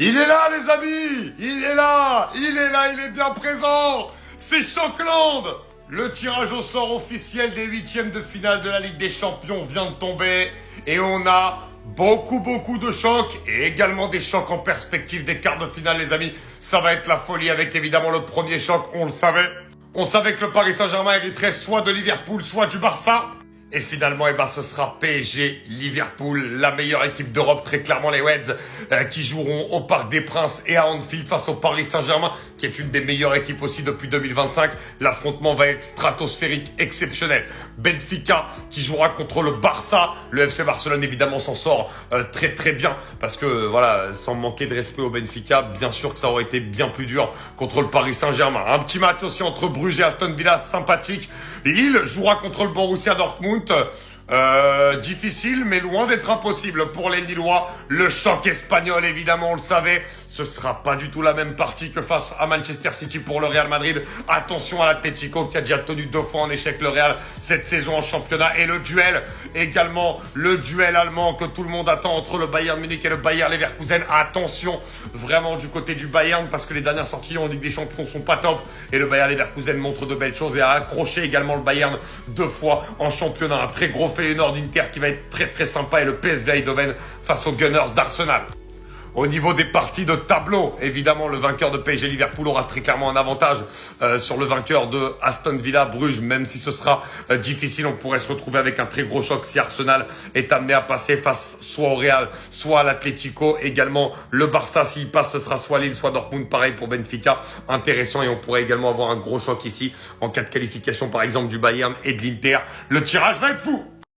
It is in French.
Il est là, les amis! Il est là! Il est là, il est bien présent! C'est Choqueland! Le tirage au sort officiel des huitièmes de finale de la Ligue des Champions vient de tomber et on a beaucoup de chocs et également des chocs en perspective des quarts de finale, les amis. Ça va être la folie avec évidemment le premier choc, on le savait. On savait que le Paris Saint-Germain hériterait soit de Liverpool, soit du Barça. Et finalement, ce sera PSG, Liverpool, la meilleure équipe d'Europe, très clairement les Reds, qui joueront au Parc des Princes et à Anfield face au Paris Saint-Germain, qui est une des meilleures équipes aussi depuis 2025. L'affrontement va être stratosphérique, exceptionnel. Benfica, qui jouera contre le Barça. Le FC Barcelone, évidemment, s'en sort très bien, parce que, voilà, sans manquer de respect au Benfica, bien sûr que ça aurait été bien plus dur contre le Paris Saint-Germain. Un petit match aussi entre Bruges et Aston Villa, sympathique. Lille jouera contre le Borussia Dortmund. Difficile mais loin d'être impossible pour les Lillois. Le choc espagnol, évidemment, on le savait, ce sera pas du tout la même partie que face à Manchester City pour le Real Madrid. Attention à l'Atlético qui a déjà tenu 2 fois en échec le Real cette saison en championnat. Et le duel également, le duel allemand que tout le monde attend entre le Bayern Munich et le Bayer Leverkusen. Attention vraiment du côté du Bayern, parce que les dernières sorties en Ligue des Champions sont pas top et le Bayer Leverkusen montre de belles choses et a accroché également le Bayern 2 fois en championnat. Un très gros Feyenoord Inter qui va être très sympa et le PSV Eindhoven face aux Gunners d'Arsenal. Au niveau des parties de tableau, évidemment, le vainqueur de PSG Liverpool aura très clairement un avantage sur le vainqueur de Aston Villa Bruges, même si ce sera difficile. On pourrait se retrouver avec un très gros choc si Arsenal est amené à passer face soit au Real, soit à l'Atlético. Également, le Barça, s'il passe, ce sera soit Lille, soit Dortmund. Pareil pour Benfica, intéressant. Et on pourrait également avoir un gros choc ici en cas de qualification, par exemple, du Bayern et de l'Inter. Le tirage va être fou!